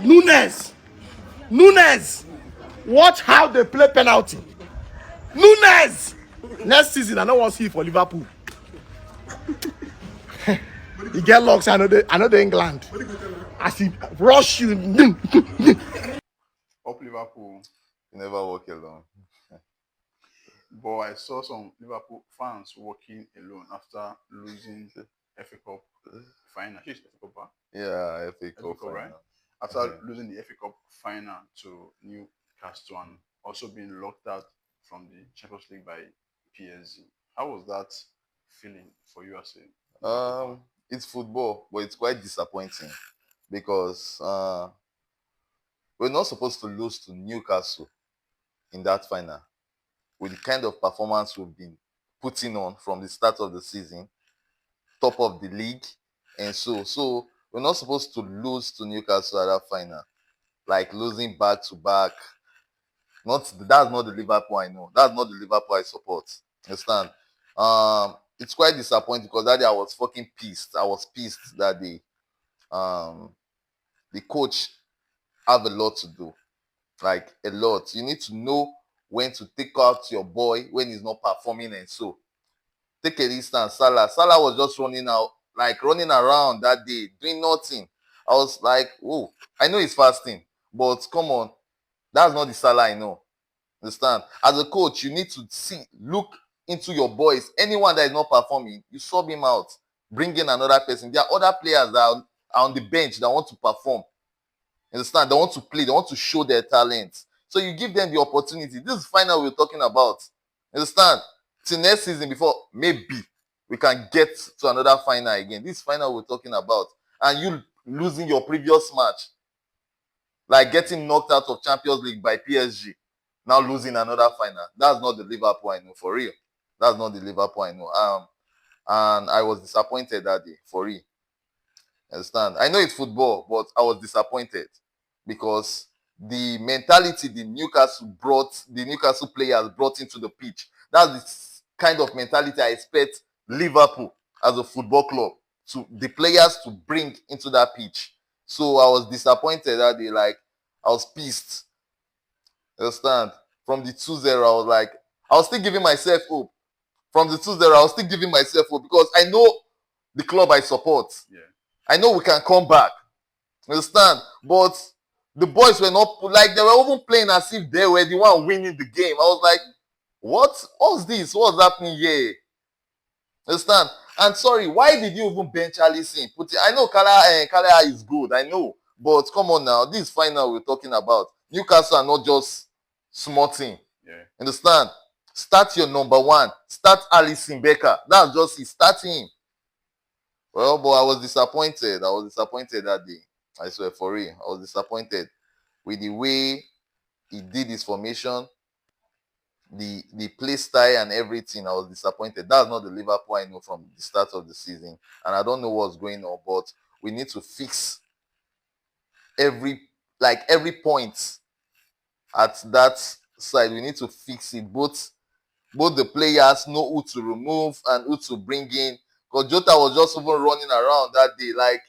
Nunez. Nunez. Watch how they play penalty. Nunez. Next season, I don't want to see it for Liverpool. You get locks, I know the England. As he rush you. Up Liverpool. You never walk alone. But I saw some Liverpool fans walking alone after losing FA Cup final. She's FA Cup, huh? Yeah, FA FA Cup Cup, right? final. After losing the FA Cup final to Newcastle and also being locked out from the Champions League by PSG. How was that feeling for you as a Liverpool fan? It's football, but it's quite disappointing because we're not supposed to lose to Newcastle in that final with the kind of performance we've been putting on from the start of the season, top of the league, and so we're not supposed to lose to Newcastle at that final, like losing back to back. That's not the Liverpool I know. That's not the Liverpool I support. Understand? It's quite disappointing because that day I was fucking pissed. I was pissed that day. Um, the coach have a lot to do, like a lot. You need to know when to take out your boy when he's not performing, and so take a instance. Salah was just running out, like running around that day, doing nothing. I was like, oh, I know he's fasting, but come on, that's not the Salah I know. Understand? As a coach, you need to look into your boys. Anyone that is not performing, you sub him out. Bring in another person. There are other players that are on the bench that want to perform. Understand? They want to play. They want to show their talent. So you give them the opportunity. This is final we're talking about. Understand? Till next season, before maybe we can get to another final again. This final we're talking about, and you losing your previous match, like getting knocked out of Champions League by PSG, now losing another final. That's not the Liverpool I know, for real. That's not the Liverpool I know. And I was disappointed that day, for real. Understand? I know it's football, but I was disappointed because the mentality the Newcastle players brought into the pitch, that's the kind of mentality I expect Liverpool as a football club to the players to bring into that pitch. So I was disappointed that day. Like, I was pissed. Understand? From the 2-0, I was like, I was still giving myself hope. From the 2-0, I was still giving myself hope because I know the club I support. Yeah. I know we can come back. Understand? But the boys were not, like, they were even playing as if they were the one winning the game. I was like, what's this? What's happening here? Understand? And sorry, why did you even bench Alisson? I know Kala is good, I know. But come on now, this final we're talking about. Newcastle are not just small team. Yeah. Understand? Start your number one. Start Alisson Becker. That's just it. Start him. Well, but I was disappointed. I was disappointed that day. I swear, for real. I was disappointed with the way he did his formation, the play style and everything. I was disappointed. That's not the Liverpool I know from the start of the season. And I don't know what's going on, but we need to fix every point at that side. We need to fix it. Both the players know who to remove and who to bring in. Because Jota was just even running around that day. Like,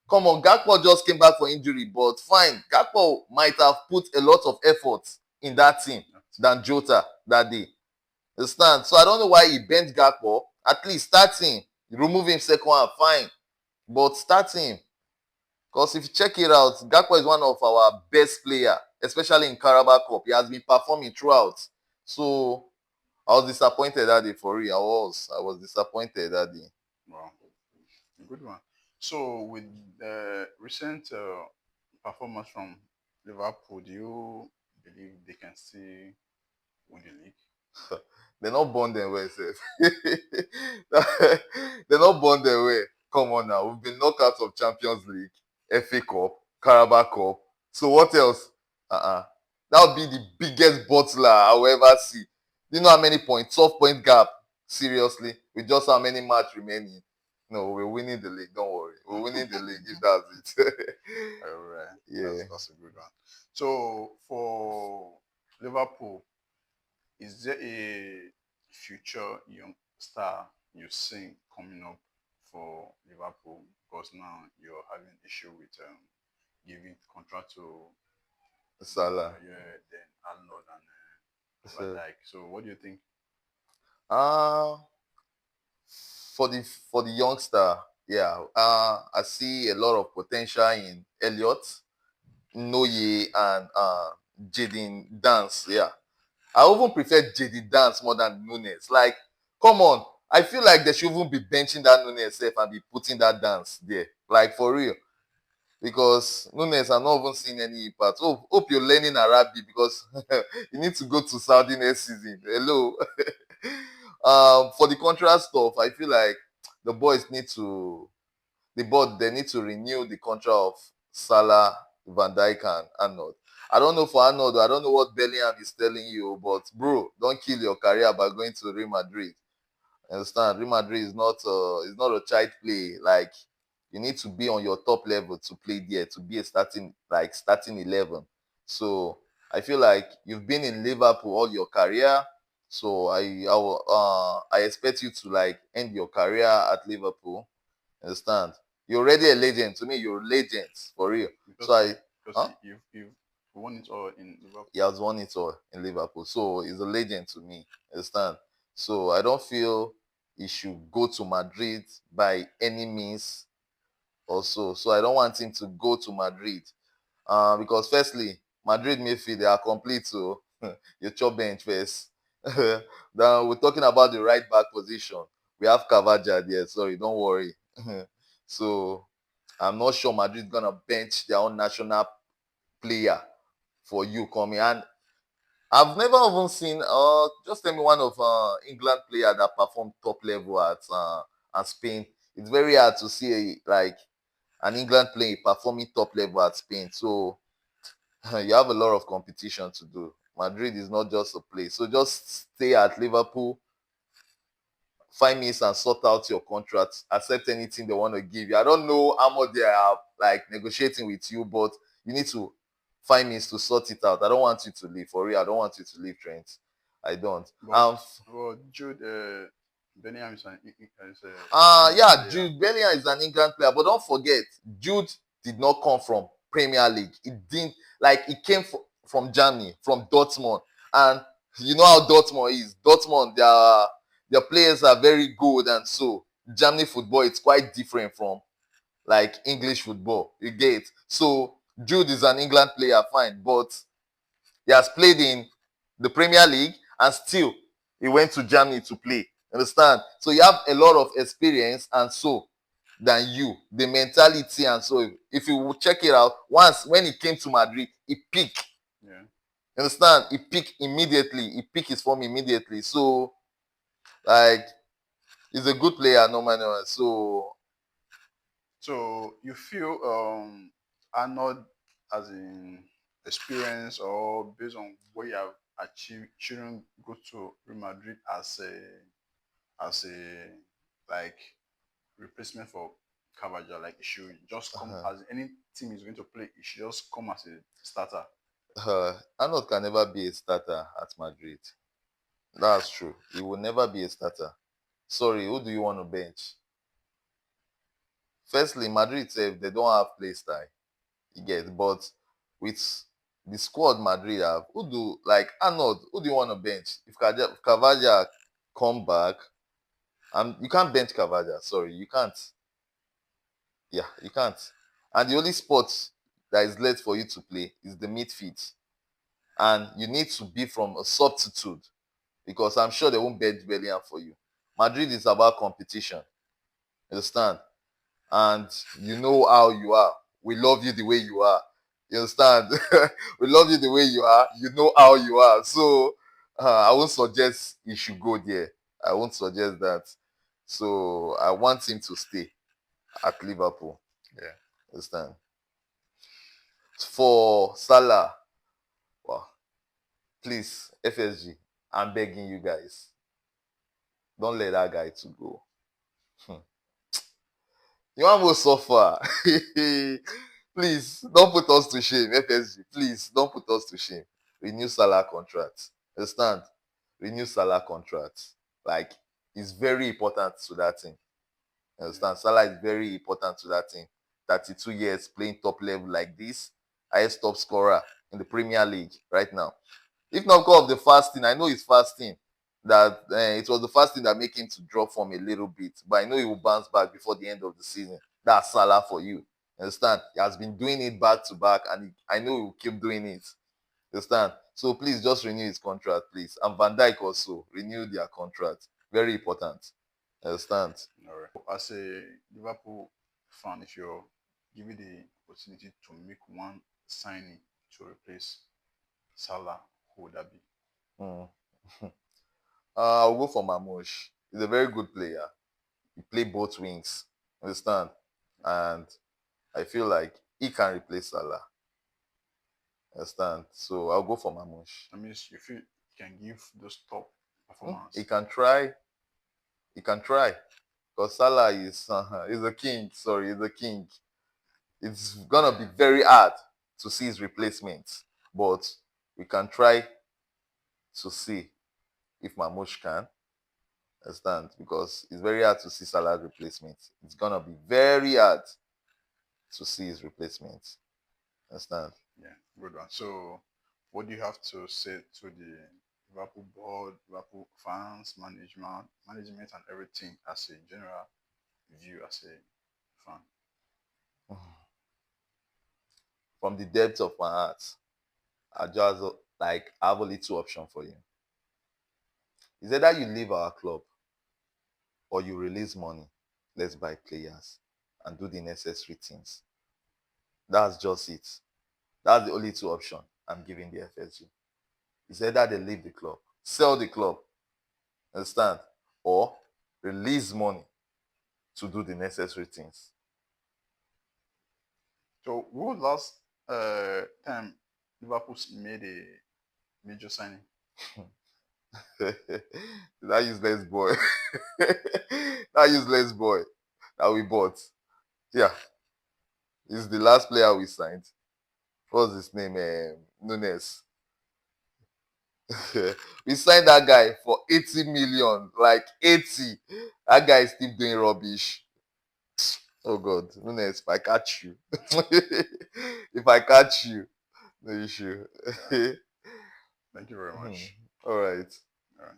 come on, Gakpo just came back for injury, but fine. Gakpo might have put a lot of effort in that team than Jota that day. Understand? So I don't know why he bent Gakpo. At least start him. Remove him second half, fine. But start him. Because if you check it out, Gakpo is one of our best players, especially in Carabao Cup. He has been performing throughout. So I was disappointed that day, for real. I was disappointed that day. Wow. Good one. So with the recent performance from Liverpool, do you believe they can still win the league? They're not born their way, sef. They're not born their way. Come on now. We've been knocked out of Champions League, FA Cup, Carabao Cup. So what else? That would be the biggest bottler I will ever see. Do you know how many points? 12-point gap. Seriously. With just how many matches remaining. No, we're winning the league. Don't worry. We're winning the league if that's it. All right. Yeah. That's a good one. So for Liverpool, is there a future young star you see coming up for Liverpool? Because now you're having issue with giving contract to Salah. yeah, then Arnold and Van So, Dijk. So what do you think? uh, for the youngster, yeah, I see a lot of potential in Elliot, Noye, and Jaden Dance. Yeah, I even prefer Jaden Dance more than Nunez. Like, come on, I feel like they should even be benching that Nunez self and be putting that Dance there. Like, for real. Because Nunez, I'm not even seeing any impact. Hope you're learning Arabic because you need to go to Saudi next season. Hello. For the contract stuff, I feel like the boys need to the board they need to renew the contract of Salah, Van Dijk, and Arnold. I don't know for Arnold, I don't know what Bellingham is telling you, but bro, don't kill your career by going to Real Madrid. Understand? Real Madrid is not a child play. Like, you need to be on your top level to play there, to be a starting 11. So I feel like you've been in Liverpool all your career. So I expect you to like end your career at Liverpool. Understand? You're already a legend. To me, you're a legend for real. So Because I because huh? you've won it all in Liverpool. He has won it all in Liverpool. So he's a legend to me. Understand? So I don't feel he should go to Madrid by any means also. So I don't want him to go to Madrid. Because firstly, Madrid midfield, they are complete. So you chop bench first. Then we're talking about the right back position. We have Cavaja there. Sorry, don't worry. So I'm not sure Madrid gonna bench their own national player for you coming. And I've never even seen just tell me one of England player that performed top level at Spain. It's very hard to see like an England player performing top level at Spain. So you have a lot of competition to do. Madrid is not just a place. So just stay at Liverpool, 5 minutes and sort out your contract, accept anything they want to give you. I don't know how much they are like negotiating with you, but you need to 5 minutes to sort it out. I don't want you to leave for real. I don't want you to leave, Trent. I don't. But Jude Bellingham is is a England Yeah, player. Jude Bellingham is an England player, but don't forget, Jude did not come from Premier League. It didn't like it came from Germany, from Dortmund, and you know how Dortmund is. Dortmund, their players are very good, and so Germany football it's quite different from like English football. You get so Jude is an England player, fine, but he has played in the Premier League and still he went to Germany to play. Understand? So you have a lot of experience and so than you, the mentality and so if you check it out, once when he came to Madrid, he peaked. Yeah. Understand? He peaked immediately. He peaked his form immediately. So like he's a good player, no matter. So So you feel Arnold as in experience or based on what you have achieved shouldn't go to Real Madrid as a like replacement for Cavaja. Like it should just come as any team is going to play, it should just come as a starter. Arnold can never be a starter at Madrid. That's true. He will never be a starter. Sorry, who do you want to bench? Firstly, Madrid sef they don't have play style. You get, but with the squad Madrid have, who do like Arnold? Who do you want to bench? If Cavaja come back, you can't bench Cavaja. Sorry, you can't. Yeah, you can't. And the only spot that is left for you to play is the midfield, and you need to be from a substitute because I'm sure they won't bench Bellingham for you. Madrid is about competition. Understand? And you know how you are. We love you the way you are. You understand? We love you the way you are. You know how you are. So I won't suggest he should go there. I won't suggest that. So I want him to stay at Liverpool. Yeah. Understand? For Salah, wow, please, FSG, I'm begging you guys, don't let that guy to go. You want to suffer. Please don't put us to shame, FSG. Please don't put us to shame. Renew Salah contract. Understand? Renew Salah contract. Like it's very important to that thing. Understand? Salah is very important to that thing. 32 years playing top level like this, highest top scorer in the Premier League right now. If not because of the fasting, I know it's fasting that it was the fasting that made him to drop form a little bit, but I know he will bounce back before the end of the season. That's Salah for you. Understand? He has been doing it back to back, and I know he will keep doing it. Understand? So please just renew his contract, please. And Van Dijk also renew their contract. Very important. Understand? All right. As a Liverpool fan, if you're given the opportunity to make one signing to replace Salah, who would that be? Hmm. I'll go for Mamouche. He's a very good player. He play both wings. Understand? And I feel like he can replace Salah. Understand? So I'll go for Mamouche. That means you feel he can give those top performance. He can try. He can try. Because Salah is he's a king. Sorry, he's a king. It's gonna be very hard to see his replacement, but we can try to see if Mamouche can. Understand? Because it's very hard to see Salah's replacement. It's gonna be very hard to see his replacement. Understand? Yeah, good one. So, what do you have to say to the Liverpool board, Liverpool fans, management, and everything as a general view as a fan? From the depths of my heart, I just like I have only two options for you. Is either you leave our club or you release money, let's buy players and do the necessary things. That's just it. That's the only two options I'm giving the FSU. It's either they leave the club, sell the club, understand, or release money to do the necessary things. So, when was last time Liverpool made a major signing? That useless boy. That useless boy that we bought. Yeah, he's the last player we signed. What's his name? Nunez. We signed that guy for 80 million. Like 80. That guy is still doing rubbish. Oh God. Nunez, if I catch you. If I catch you, no issue. Thank you very much. All right. All right.